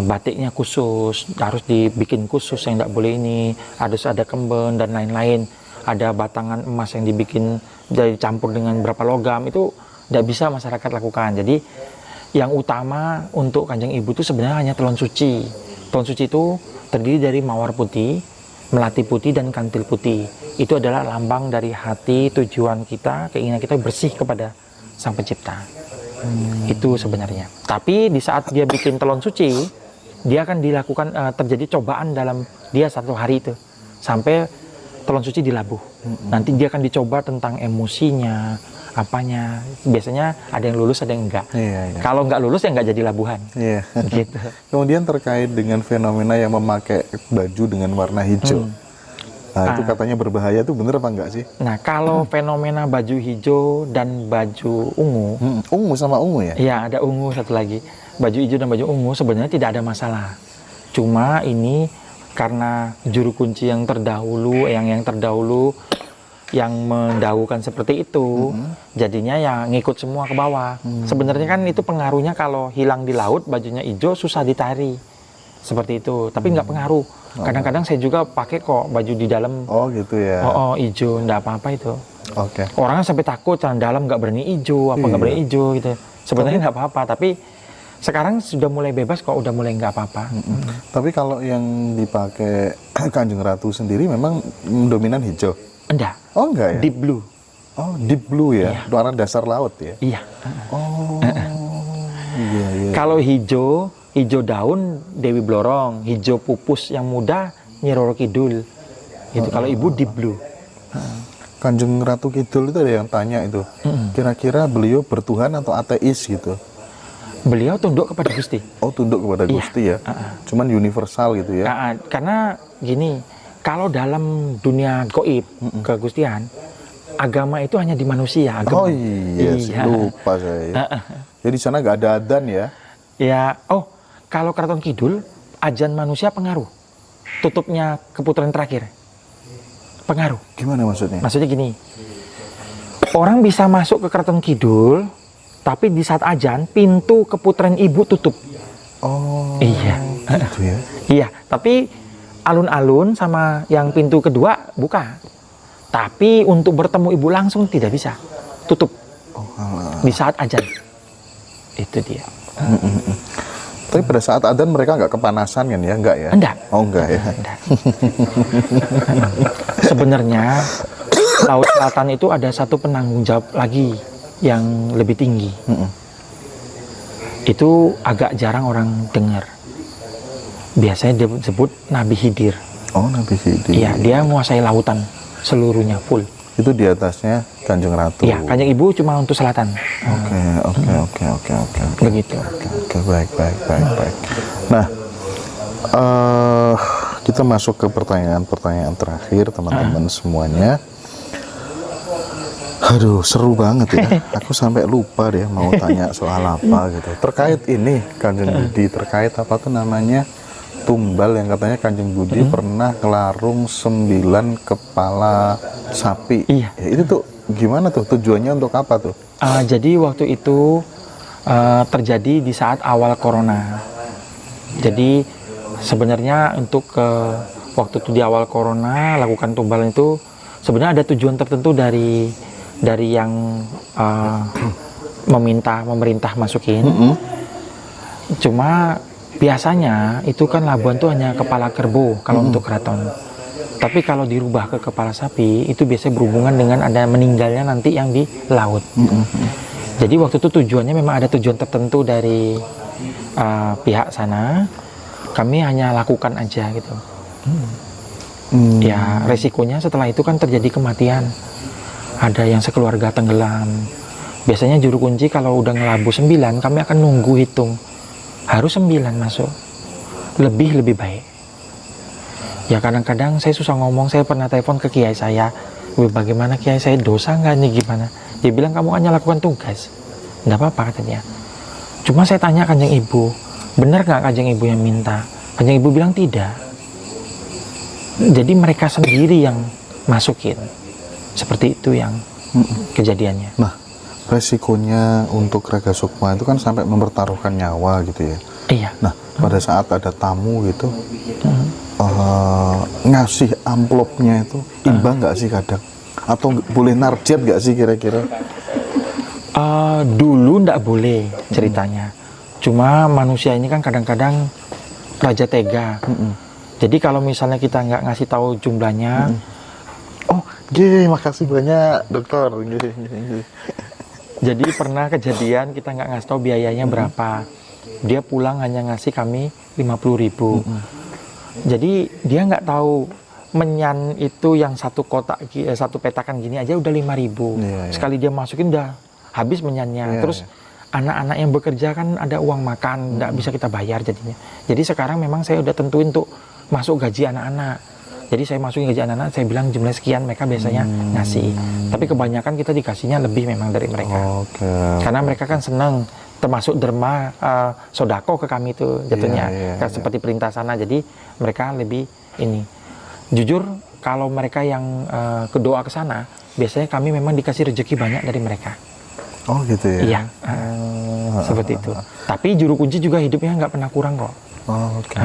Batiknya khusus, harus dibikin khusus yang nggak boleh ini, harus ada kemben dan lain-lain. Ada batangan emas yang dibikin jadi campur dengan berapa logam, itu nggak bisa masyarakat lakukan. Jadi yang utama untuk Kanjeng Ibu itu sebenarnya hanya telon suci. Telon suci itu terdiri dari mawar putih, melati putih, dan kantil putih. Itu adalah lambang dari hati, tujuan kita, keinginan kita bersih kepada Sang Pencipta. Itu sebenarnya. Tapi di saat dia bikin telon suci, dia akan dilakukan terjadi cobaan dalam dia 1 hari itu sampai telon suci dilabuh. Nanti dia akan dicoba tentang emosinya, apanya. Biasanya ada yang lulus, ada yang enggak. Iya. Kalau nggak lulus ya nggak jadi labuhan. Iya. Gitu. Kemudian terkait dengan fenomena yang memakai baju dengan warna hijau. Nah, itu katanya berbahaya, tuh bener apa enggak sih? Nah, kalau fenomena baju hijau dan baju ungu, Ungu sama ungu ya? iya ada ungu satu lagi. Baju hijau dan baju ungu sebenarnya tidak ada masalah. Cuma ini karena juru kunci yang terdahulu, yang terdahulu yang mendahulukan seperti itu, jadinya ya ngikut semua ke bawah. Sebenarnya kan itu pengaruhnya kalau hilang di laut, bajunya hijau susah ditari. Seperti itu, tapi nggak pengaruh. Kadang-kadang saya juga pakai kok baju di dalam. Oh gitu ya. Hijau, nggak apa-apa itu. Oke. Orang kan sampai takut, celana dalam nggak berani hijau, nggak berani hijau gitu. Sebenarnya nggak apa-apa, tapi sekarang sudah mulai bebas kok, udah mulai nggak apa-apa. Tapi kalau yang dipakai Kanjeng Ratu sendiri memang dominan hijau? Enggak. Oh enggak ya? Deep blue. Oh deep blue ya? Iya. Warna dasar laut ya? Iya. Oh iya. Kalau hijau daun Dewi Blorong, hijau pupus yang muda Nyi Roro Kidul. Itu kalau ibu deep blue. Kanjeng Ratu Kidul itu ada yang tanya itu, kira-kira beliau bertuhan atau ateis gitu? Beliau tunduk kepada Gusti. Oh tunduk kepada Gusti ya? Cuman universal gitu ya? Karena gini, kalau dalam dunia goib, kegustian, agama itu hanya di manusia. Agama. Oh iya, sih, lupa saya. Jadi di sana nggak ada adzan ya? Ya, kalau Keraton Kidul, ajan manusia pengaruh. Tutupnya keputaran terakhir. Pengaruh. Gimana maksudnya? Maksudnya gini, orang bisa masuk ke Keraton Kidul, tapi di saat ajan, pintu keputaran ibu tutup. Oh, iya. Gitu ya? Iya, tapi alun-alun sama yang pintu kedua buka. Tapi untuk bertemu ibu langsung tidak bisa. Tutup. Oh, di saat ajan. Itu dia. Tapi pada saat adzan mereka nggak kepanasan kan ya? Enggak ya? Enggak. Oh enggak ya? Enggak. Sebenarnya Laut Selatan itu ada satu penanggung jawab lagi yang lebih tinggi. Itu agak jarang orang dengar. Biasanya disebut Nabi Khidir. Oh, Nabi Khidir. Iya, dia menguasai lautan seluruhnya full. Itu di atasnya Kanjeng Ratu. Iya, Kanjeng Ibu cuma untuk selatan. Oke. Begitu. Oke, baik. Nah, kita masuk ke pertanyaan terakhir teman-teman semuanya. Aduh, seru banget ya. Aku sampai lupa deh mau tanya soal apa gitu. Terkait ini Kanjeng Budi, terkait apa tuh namanya? Tumbal yang katanya Kanjeng Budi pernah ngelarung 9 kepala sapi. Iya. Ya, itu tuh gimana tuh? Tujuannya untuk apa tuh? Jadi waktu itu terjadi di saat awal corona. Jadi sebenarnya untuk waktu itu di awal corona lakukan tumbalan itu sebenarnya ada tujuan tertentu dari yang meminta pemerintah masukin. Cuma biasanya itu kan labuan tuh hanya kepala kerbau kalau untuk keraton. Tapi kalau dirubah ke kepala sapi itu biasanya berhubungan dengan ada meninggalnya nanti yang di laut. Jadi waktu itu tujuannya memang ada tujuan tertentu dari pihak sana. Kami hanya lakukan aja gitu. Ya resikonya setelah itu kan terjadi kematian. Ada yang sekeluarga tenggelam. Biasanya juru kunci kalau udah ngelabu 9 kami akan nunggu hitung. Harus 9 masuk. Lebih baik. Ya kadang-kadang saya susah ngomong. Saya pernah telepon ke kiai saya. Bagaimana kiai saya, dosa nggak nih gimana? Dia bilang kamu hanya lakukan tugas. Nggak apa-apa katanya. Cuma saya tanya Kanjeng Ibu, benar nggak Kanjeng Ibu yang minta? Kanjeng Ibu bilang tidak. Jadi mereka sendiri yang masukin. Seperti itu yang kejadiannya. Nah, resikonya untuk Raga Sukma itu kan sampai mempertaruhkan nyawa gitu ya. Iya. Nah, pada saat ada tamu gitu, ngasih amplopnya itu imbang nggak sih kadang? Atau boleh narjet nggak sih kira-kira? Dulu nggak boleh ceritanya. Cuma manusia ini kan kadang-kadang raja tega. Jadi kalau misalnya kita nggak ngasih tahu jumlahnya, makasih banyak dokter. Jadi pernah kejadian kita nggak ngasih tahu biayanya berapa. Dia pulang hanya ngasih kami 50.000. Jadi dia nggak tahu menyan itu yang satu kotak, satu petakan gini aja udah 5.000. Sekali dia masukin udah habis menyannya. Terus anak-anak yang bekerja kan ada uang makan, nggak bisa kita bayar jadinya. Jadi sekarang memang saya udah tentuin untuk masuk gaji anak-anak. Jadi saya masukin gaji anak-anak, saya bilang jumlah sekian, mereka biasanya ngasih. Tapi kebanyakan kita dikasihnya lebih memang dari mereka. Karena mereka kan senang, termasuk derma sodako ke kami itu jatuhnya. Seperti perintah sana, jadi mereka lebih ini. Jujur, kalau mereka yang kedoa ke sana, biasanya kami memang dikasih rezeki banyak dari mereka. Oh gitu ya? Iya, seperti itu. Tapi juru kunci juga hidupnya nggak pernah kurang kok. Oke.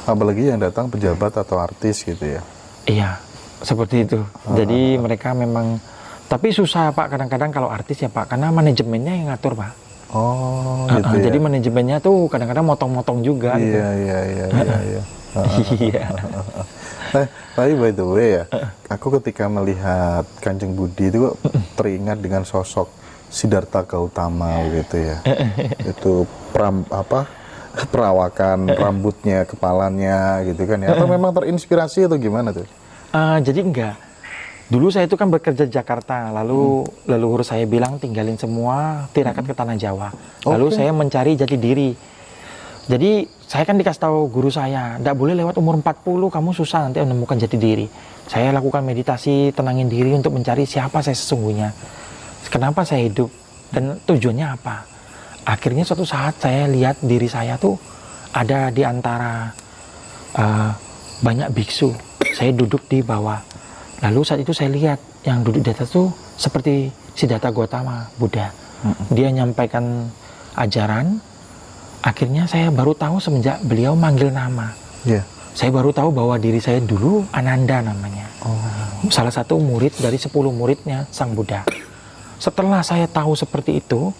Apalagi yang datang pejabat atau artis gitu ya? Iya, seperti itu. Jadi mereka memang, tapi susah Pak kadang-kadang kalau artis ya Pak, karena manajemennya yang ngatur Pak. Oh gitu ya? Jadi manajemennya tuh kadang-kadang motong-motong juga. Iya. Iya. Tapi by the way ya, aku ketika melihat Kanjeng Budi itu teringat dengan sosok Siddhartha Gautama gitu ya. Itu perawakan rambutnya, kepalanya gitu kan ya. Atau memang terinspirasi atau gimana tuh? Jadi enggak. Dulu saya itu kan bekerja di Jakarta, lalu leluhur saya bilang tinggalin semua, tirakat ke tanah Jawa. Lalu saya mencari jati diri. Jadi saya kan dikasih tahu guru saya, tidak boleh lewat umur 40, kamu susah nanti menemukan jati diri. Saya lakukan meditasi, tenangin diri untuk mencari siapa saya sesungguhnya. Kenapa saya hidup, dan tujuannya apa. Akhirnya suatu saat saya lihat diri saya tuh ada di antara banyak biksu. Saya duduk di bawah. Lalu saat itu saya lihat yang duduk di atas tuh seperti Siddhartha Gautama, Buddha. Dia nyampaikan ajaran. Akhirnya saya baru tahu semenjak beliau manggil nama. Saya baru tahu bahwa diri saya dulu Ananda namanya. Salah satu murid dari 10 muridnya Sang Buddha. Setelah saya tahu seperti itu,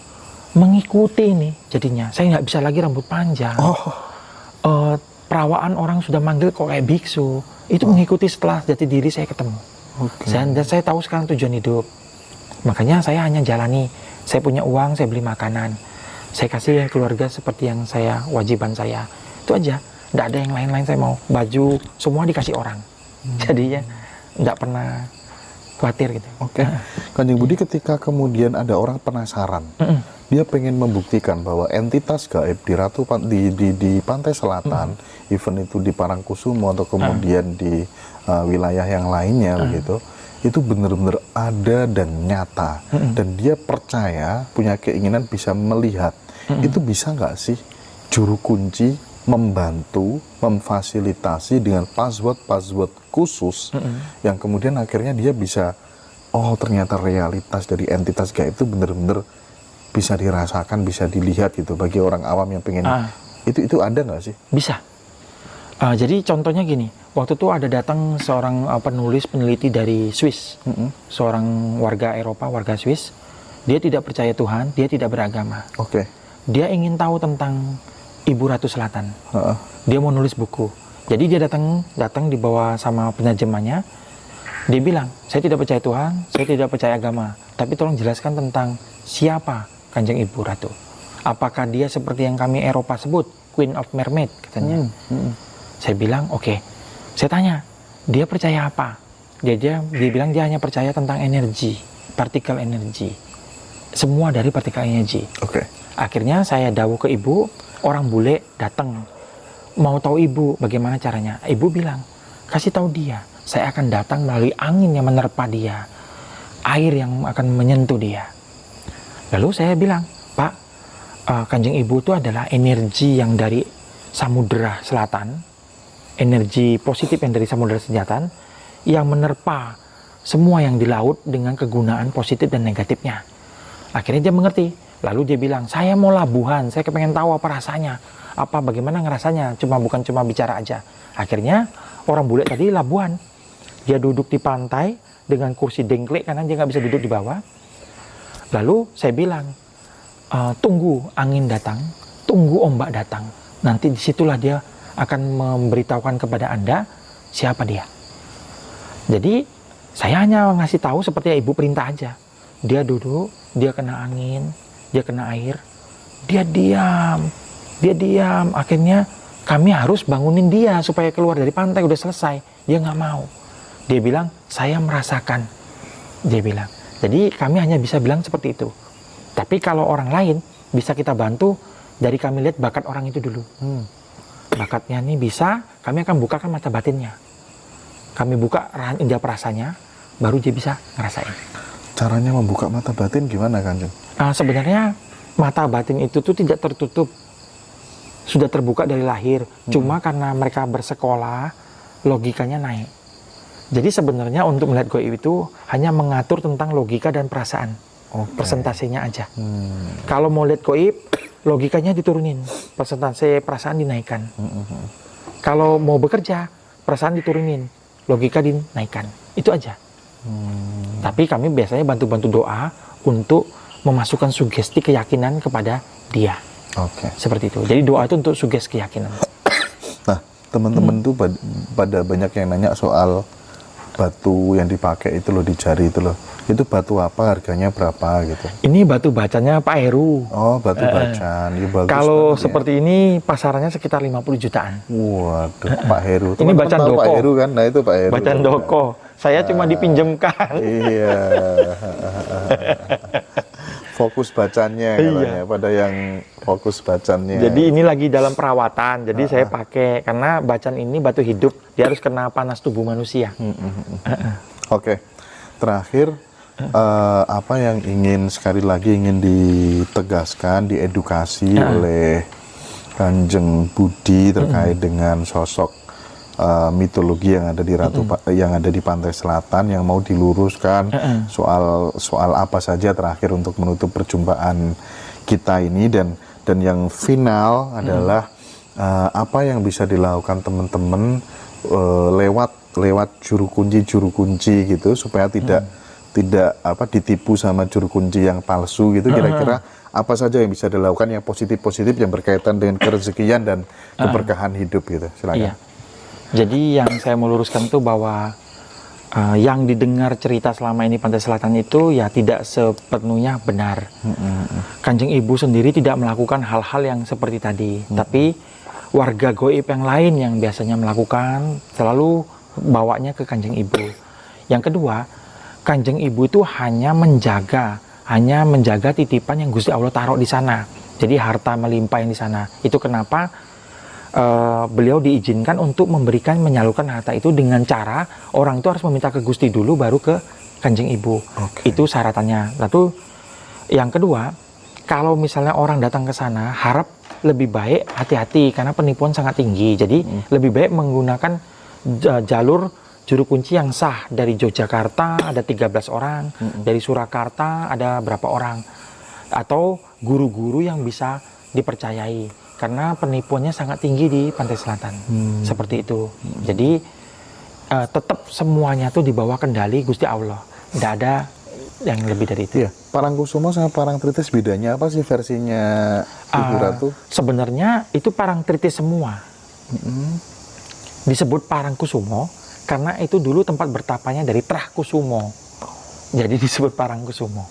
mengikuti ini jadinya. Saya nggak bisa lagi rambut panjang. Perawaan orang sudah manggil kok kayak biksu. Itu mengikuti setelah jati diri saya ketemu. Dan saya tahu sekarang tujuan hidup. Makanya saya hanya jalani. Saya punya uang, saya beli makanan. Saya kasih yang keluarga seperti yang saya, wajiban saya. Itu aja. Nggak ada yang lain-lain saya mau. Baju, semua dikasih orang. Jadinya nggak pernah khawatir gitu. Kanjeng Budi, ketika kemudian ada orang penasaran, dia pengen membuktikan bahwa entitas gaib di pantai selatan, event itu di Parangkusumo atau kemudian di wilayah yang lainnya begitu, itu benar-benar ada dan nyata, dan dia percaya, punya keinginan bisa melihat. Itu bisa nggak sih juru kunci membantu, memfasilitasi dengan password khusus yang kemudian akhirnya dia bisa, oh ternyata realitas dari entitas gaib itu benar-benar bisa dirasakan, bisa dilihat gitu bagi orang awam yang pengen. Itu ada nggak sih? Bisa. Jadi contohnya gini, waktu itu ada datang seorang penulis peneliti dari Swiss, seorang warga Eropa, warga Swiss. Dia tidak percaya Tuhan, dia tidak beragama. Dia ingin tahu tentang Ibu Ratu Selatan. Dia mau nulis buku. Jadi dia datang dibawa sama penerjemahnya. Dia bilang, saya tidak percaya Tuhan, saya tidak percaya agama, tapi tolong jelaskan tentang siapa Kanjeng Ibu Ratu. Apakah dia seperti yang kami Eropa sebut, Queen of Mermaid, katanya. Saya bilang, oke. Saya tanya, dia percaya apa? Dia bilang dia hanya percaya tentang energi, partikel energi. Semua dari partikel energi. Akhirnya saya dawuh ke ibu, orang bule datang. Mau tahu ibu bagaimana caranya? Ibu bilang, kasih tahu dia, saya akan datang melalui angin yang menerpa dia, air yang akan menyentuh dia. Lalu saya bilang, Pak, Kanjeng Ibu itu adalah energi yang dari Samudera Selatan, energi positif yang dari Samudera Selatan, yang menerpa semua yang di laut dengan kegunaan positif dan negatifnya. Akhirnya dia mengerti. Lalu dia bilang, saya mau labuhan, saya kepengen tahu apa rasanya, bagaimana ngerasanya, bukan cuma bicara aja. Akhirnya orang bule tadi labuhan, dia duduk di pantai dengan kursi dengklek karena dia nggak bisa duduk di bawah. Lalu saya bilang, tunggu angin datang, tunggu ombak datang, nanti disitulah dia akan memberitahukan kepada Anda siapa dia. Jadi saya hanya ngasih tahu seperti ibu perintah aja. Dia duduk, dia kena angin, dia kena air, dia diam. Akhirnya kami harus bangunin dia supaya keluar dari pantai, udah selesai. Dia nggak mau. Dia bilang, saya merasakan. Dia bilang. Jadi kami hanya bisa bilang seperti itu. Tapi kalau orang lain bisa kita bantu dari kami lihat bakat orang itu dulu. Bakatnya ini bisa, kami akan bukakan mata batinnya. Kami buka indera perasanya, baru dia bisa ngerasain. Caranya membuka mata batin gimana, Kanjeng? Sebenarnya mata batin itu tuh tidak tertutup, sudah terbuka dari lahir. Cuma karena mereka bersekolah, logikanya naik. Jadi sebenarnya untuk melihat goib itu hanya mengatur tentang logika dan perasaan, persentasenya aja. Kalau mau lihat goib, logikanya diturunin, persentase perasaan dinaikkan. Kalau mau bekerja, perasaan diturunin, logika dinaikkan. Itu aja. Tapi kami biasanya bantu-bantu doa untuk memasukkan sugesti keyakinan kepada dia. Seperti itu. Jadi doa itu untuk sugesti keyakinan. Nah, teman-teman tuh pada banyak yang nanya soal batu yang dipakai itu loh, di jari itu loh. Itu batu apa, harganya berapa gitu? Ini batu bacanya Pak Heru. Oh, batu bacan. Ya, bagus. Kalau seperti ini pasarannya sekitar 50 jutaan. Waduh, Pak Heru. Ini bacan doko. Pak Heru kan? Nah, itu Pak Heru. Bacan doko. Saya cuma dipinjemkan. Iya. Fokus bacanya katanya, pada yang fokus bacannya. Jadi ini lagi dalam perawatan, jadi saya pakai karena bacan ini batu hidup, dia harus kena panas tubuh manusia. Terakhir, apa yang sekali lagi ingin ditegaskan, diedukasi oleh Kanjeng Budi terkait dengan sosok mitologi yang ada di yang ada di pantai selatan, yang mau diluruskan soal apa saja terakhir untuk menutup perjumpaan kita ini, dan yang final adalah apa yang bisa dilakukan teman-teman lewat juru kunci gitu supaya tidak ditipu sama juru kunci yang palsu gitu. Kira-kira apa saja yang bisa dilakukan yang positif-positif yang berkaitan dengan kerezekian dan keberkahan hidup gitu. Silakan. Iya. Jadi yang saya mau luruskan itu bahwa yang didengar cerita selama ini Pantai Selatan itu ya tidak sepenuhnya benar. Kanjeng Ibu sendiri tidak melakukan hal-hal yang seperti tadi, tapi warga goib yang lain yang biasanya melakukan selalu bawanya ke Kanjeng Ibu. Yang kedua, Kanjeng Ibu itu hanya menjaga titipan yang Gusti Allah taruh di sana. Jadi harta melimpah yang di sana. Itu kenapa beliau diizinkan untuk menyalurkan harta itu dengan cara orang itu harus meminta ke Gusti dulu baru ke Kanjeng Ibu. Itu syaratannya. Lalu yang kedua, kalau misalnya orang datang ke sana harap lebih baik hati-hati karena penipuan sangat tinggi. Jadi lebih baik menggunakan jalur juru kunci yang sah. Dari Yogyakarta ada 13 orang, dari Surakarta ada berapa orang, atau guru-guru yang bisa dipercayai. Karena penipuannya sangat tinggi di Pantai Selatan, seperti itu. Jadi tetap semuanya tuh di bawah kendali Gusti Allah. Tidak ada yang lebih dari itu. Iya. Parangkusumo sama Parangtritis bedanya apa sih versinya Ibu Ratu? Sebenarnya itu Parangtritis semua. Disebut Parangkusumo karena itu dulu tempat bertapanya dari Trahkusumo. Jadi disebut Parangkusumo.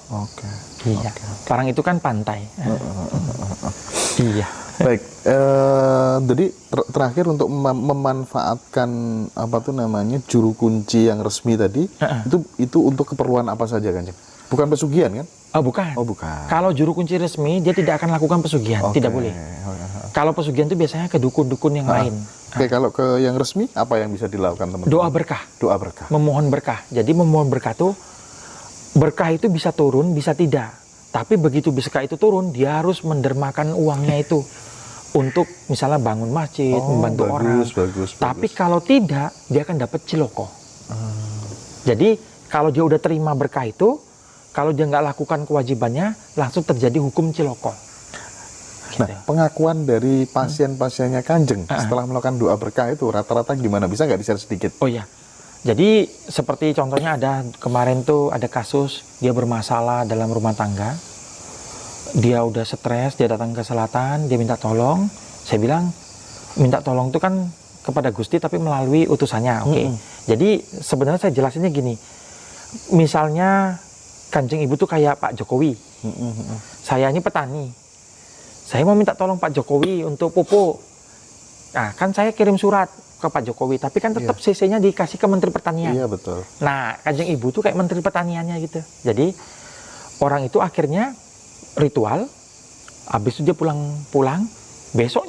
Iya. Parang itu kan pantai. Iya. Baik, jadi terakhir untuk memanfaatkan apa tuh namanya juru kunci yang resmi tadi, itu untuk keperluan apa saja Kanjeng? Bukan pesugihan kan? Oh bukan. Oh bukan. Kalau juru kunci resmi dia tidak akan lakukan pesugihan, tidak boleh. Kalau pesugihan itu biasanya ke dukun-dukun yang lain. Oke, kalau ke yang resmi apa yang bisa dilakukan teman-teman? Doa berkah. Doa berkah. Memohon berkah. Jadi memohon berkah tuh berkah itu bisa turun, bisa tidak. Tapi begitu berkah itu turun, dia harus mendermakan uangnya itu untuk misalnya bangun masjid, membantu orang. Tapi kalau tidak, dia akan dapat ciloko. Jadi kalau dia udah terima berkah itu, kalau dia nggak lakukan kewajibannya, langsung terjadi hukum ciloko. Gitu. Nah, pengakuan dari pasien-pasiennya Kanjeng setelah melakukan doa berkah itu rata-rata gimana? Bisa nggak di-share sedikit? Oh iya. Jadi seperti contohnya ada kemarin tuh ada kasus dia bermasalah dalam rumah tangga. Dia udah stres, dia datang ke selatan, dia minta tolong. Saya bilang, minta tolong itu kan kepada Gusti tapi melalui utusannya. Oke. Jadi sebenarnya saya jelasinnya gini. Misalnya Kanjeng Ibu tuh kayak Pak Jokowi. Saya ini petani. Saya mau minta tolong Pak Jokowi untuk pupuk. Nah, kan saya kirim surat ke Pak Jokowi, tapi kan tetap CC-nya dikasih ke Menteri Pertanian. Iya, betul. Nah, Kanjeng Ibu tuh kayak Menteri Pertaniannya gitu. Jadi orang itu akhirnya ritual, habis itu dia pulang besoknya